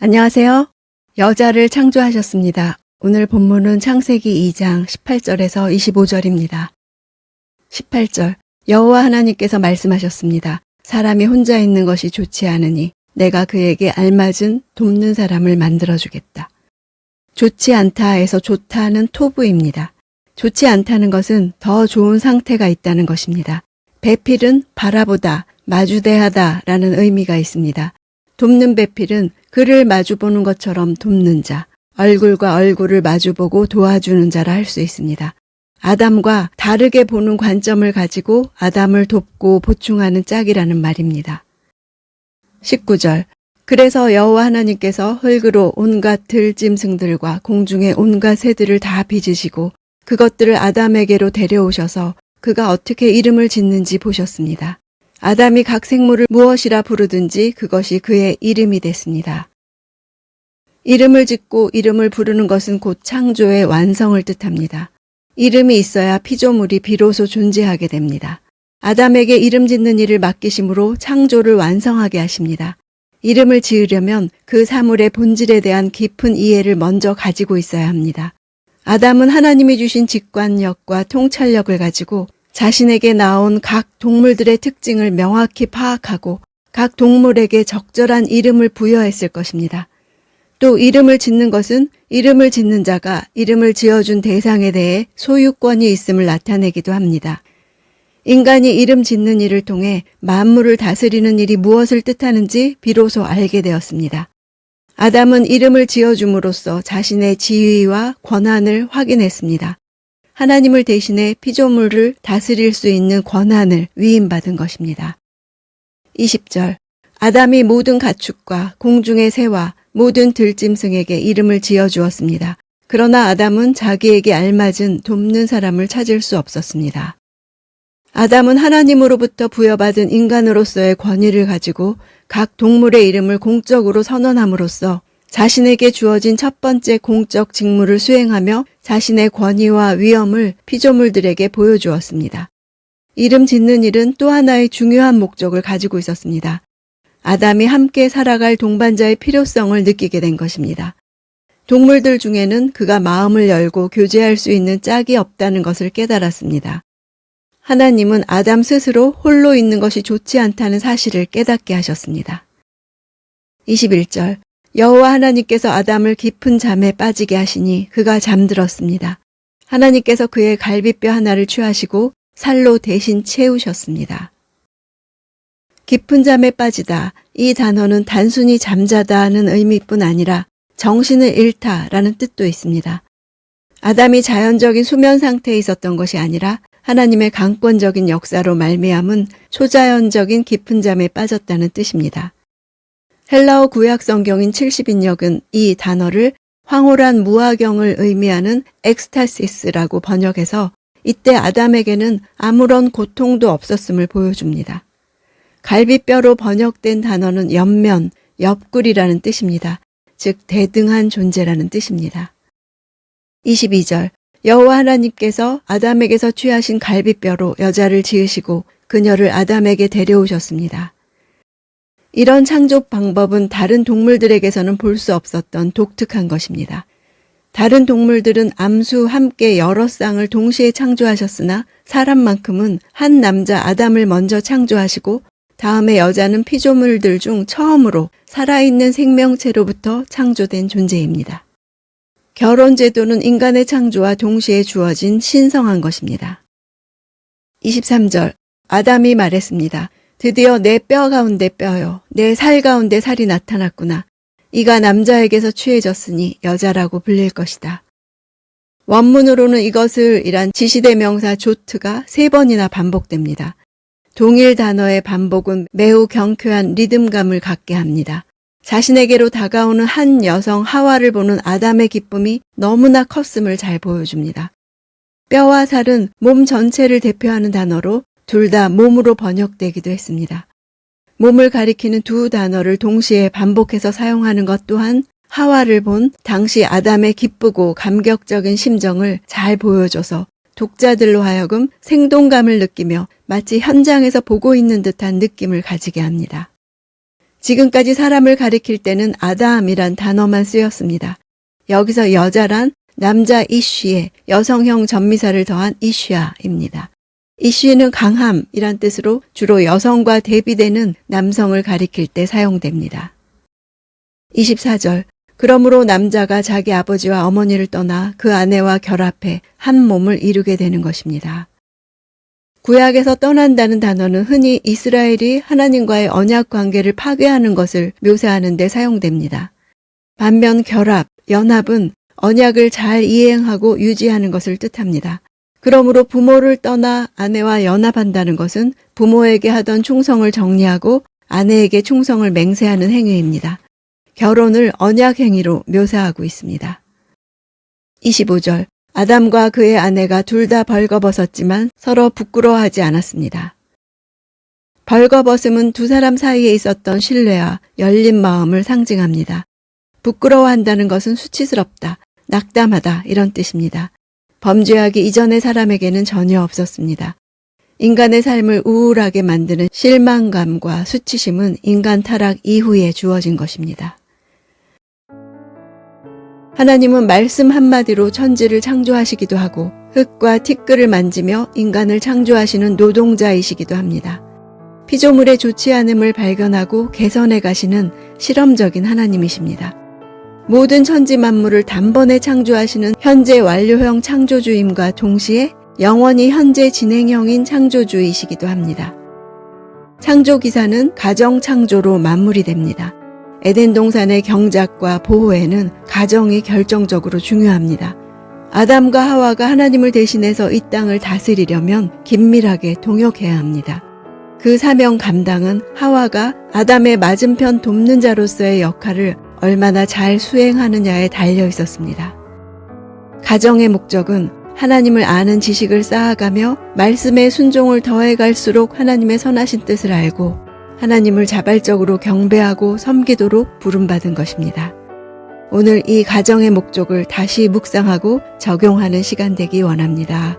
안녕하세요. 여자를 창조하셨습니다. 오늘 본문은 창세기 2장 18절에서 25절입니다. 18절 여호와 하나님께서 말씀하셨습니다. 사람이 혼자 있는 것이 좋지 않으니 내가 그에게 알맞은 돕는 사람을 만들어주겠다. 좋지 않다에서 좋다는 토부입니다. 좋지 않다는 것은 더 좋은 상태가 있다는 것입니다. 배필은 바라보다, 마주대하다 라는 의미가 있습니다. 돕는 배필은 그를 마주보는 것처럼 돕는 자, 얼굴과 얼굴을 마주보고 도와주는 자라 할 수 있습니다. 아담과 다르게 보는 관점을 가지고 아담을 돕고 보충하는 짝이라는 말입니다. 19절 그래서 여호와 하나님께서 흙으로 온갖 들짐승들과 공중의 온갖 새들을 다 빚으시고 그것들을 아담에게로 데려오셔서 그가 어떻게 이름을 짓는지 보셨습니다. 아담이 각 생물을 무엇이라 부르든지 그것이 그의 이름이 됐습니다. 이름을 짓고 이름을 부르는 것은 곧 창조의 완성을 뜻합니다. 이름이 있어야 피조물이 비로소 존재하게 됩니다. 아담에게 이름 짓는 일을 맡기심으로 창조를 완성하게 하십니다. 이름을 지으려면 그 사물의 본질에 대한 깊은 이해를 먼저 가지고 있어야 합니다. 아담은 하나님이 주신 직관력과 통찰력을 가지고 자신에게 나온 각 동물들의 특징을 명확히 파악하고 각 동물에게 적절한 이름을 부여했을 것입니다. 또 이름을 짓는 것은 이름을 짓는 자가 이름을 지어준 대상에 대해 소유권이 있음을 나타내기도 합니다. 인간이 이름 짓는 일을 통해 만물을 다스리는 일이 무엇을 뜻하는지 비로소 알게 되었습니다. 아담은 이름을 지어줌으로써 자신의 지위와 권한을 확인했습니다. 하나님을 대신해 피조물을 다스릴 수 있는 권한을 위임받은 것입니다. 20절 아담이 모든 가축과 공중의 새와 모든 들짐승에게 이름을 지어주었습니다. 그러나 아담은 자기에게 알맞은 돕는 사람을 찾을 수 없었습니다. 아담은 하나님으로부터 부여받은 인간으로서의 권위를 가지고 각 동물의 이름을 공적으로 선언함으로써 자신에게 주어진 첫 번째 공적 직무를 수행하며 자신의 권위와 위엄을 피조물들에게 보여주었습니다. 이름 짓는 일은 또 하나의 중요한 목적을 가지고 있었습니다. 아담이 함께 살아갈 동반자의 필요성을 느끼게 된 것입니다. 동물들 중에는 그가 마음을 열고 교제할 수 있는 짝이 없다는 것을 깨달았습니다. 하나님은 아담 스스로 홀로 있는 것이 좋지 않다는 사실을 깨닫게 하셨습니다. 21절 여호와 하나님께서 아담을 깊은 잠에 빠지게 하시니 그가 잠들었습니다. 하나님께서 그의 갈비뼈 하나를 취하시고 살로 대신 채우셨습니다. 깊은 잠에 빠지다 이 단어는 단순히 잠자다는 의미뿐 아니라 정신을 잃다라는 뜻도 있습니다. 아담이 자연적인 수면 상태에 있었던 것이 아니라 하나님의 강권적인 역사로 말미암은 초자연적인 깊은 잠에 빠졌다는 뜻입니다. 헬라어 구약 성경인 70인역은 이 단어를 황홀한 무화경을 의미하는 엑스타시스라고 번역해서 이때 아담에게는 아무런 고통도 없었음을 보여줍니다. 갈비뼈로 번역된 단어는 옆면, 옆구리라는 뜻입니다. 즉 대등한 존재라는 뜻입니다. 22절 여호와 하나님께서 아담에게서 취하신 갈비뼈로 여자를 지으시고 그녀를 아담에게 데려오셨습니다. 이런 창조 방법은 다른 동물들에게서는 볼 수 없었던 독특한 것입니다. 다른 동물들은 암수 함께 여러 쌍을 동시에 창조하셨으나 사람만큼은 한 남자 아담을 먼저 창조하시고 다음에 여자는 피조물들 중 처음으로 살아있는 생명체로부터 창조된 존재입니다. 결혼 제도는 인간의 창조와 동시에 주어진 신성한 것입니다. 23절 아담이 말했습니다. 드디어 내 뼈 가운데 뼈요, 내 살 가운데 살이 나타났구나. 이가 남자에게서 취해졌으니 여자라고 불릴 것이다. 원문으로는 이것을 이란 지시대명사 조트가 3번이나 반복됩니다. 동일 단어의 반복은 매우 경쾌한 리듬감을 갖게 합니다. 자신에게로 다가오는 한 여성 하와를 보는 아담의 기쁨이 너무나 컸음을 잘 보여줍니다. 뼈와 살은 몸 전체를 대표하는 단어로 둘 다 몸으로 번역되기도 했습니다. 몸을 가리키는 두 단어를 동시에 반복해서 사용하는 것 또한 하와를 본 당시 아담의 기쁘고 감격적인 심정을 잘 보여줘서 독자들로 하여금 생동감을 느끼며 마치 현장에서 보고 있는 듯한 느낌을 가지게 합니다. 지금까지 사람을 가리킬 때는 아담이란 단어만 쓰였습니다. 여기서 여자란 남자 이쉬에 여성형 전미사를 더한 이쉬아입니다. 이쉬는 강함이란 뜻으로 주로 여성과 대비되는 남성을 가리킬 때 사용됩니다. 24절. 그러므로 남자가 자기 아버지와 어머니를 떠나 그 아내와 결합해 한 몸을 이루게 되는 것입니다. 구약에서 떠난다는 단어는 흔히 이스라엘이 하나님과의 언약 관계를 파괴하는 것을 묘사하는 데 사용됩니다. 반면 결합, 연합은 언약을 잘 이행하고 유지하는 것을 뜻합니다. 그러므로 부모를 떠나 아내와 연합한다는 것은 부모에게 하던 충성을 정리하고 아내에게 충성을 맹세하는 행위입니다. 결혼을 언약 행위로 묘사하고 있습니다. 25절. 아담과 그의 아내가 둘 다 벌거벗었지만 서로 부끄러워하지 않았습니다. 벌거벗음은 두 사람 사이에 있었던 신뢰와 열린 마음을 상징합니다. 부끄러워한다는 것은 수치스럽다, 낙담하다 이런 뜻입니다. 범죄하기 이전의 사람에게는 전혀 없었습니다. 인간의 삶을 우울하게 만드는 실망감과 수치심은 인간 타락 이후에 주어진 것입니다. 하나님은 말씀 한마디로 천지를 창조하시기도 하고 흙과 티끌을 만지며 인간을 창조하시는 노동자이시기도 합니다. 피조물의 좋지 않음을 발견하고 개선해 가시는 실험적인 하나님이십니다. 모든 천지 만물을 단번에 창조하시는 현재 완료형 창조주임과 동시에 영원히 현재 진행형인 창조주이시기도 합니다. 창조기사는 가정 창조로 마무리됩니다. 에덴 동산의 경작과 보호에는 가정이 결정적으로 중요합니다. 아담과 하와가 하나님을 대신해서 이 땅을 다스리려면 긴밀하게 동역해야 합니다. 그 사명 감당은 하와가 아담의 맞은편 돕는 자로서의 역할을 얼마나 잘 수행하느냐에 달려 있었습니다. 가정의 목적은 하나님을 아는 지식을 쌓아가며 말씀에 순종을 더해갈수록 하나님의 선하신 뜻을 알고 하나님을 자발적으로 경배하고 섬기도록 부름받은 것입니다. 오늘 이 가정의 목적을 다시 묵상하고 적용하는 시간 되기 원합니다.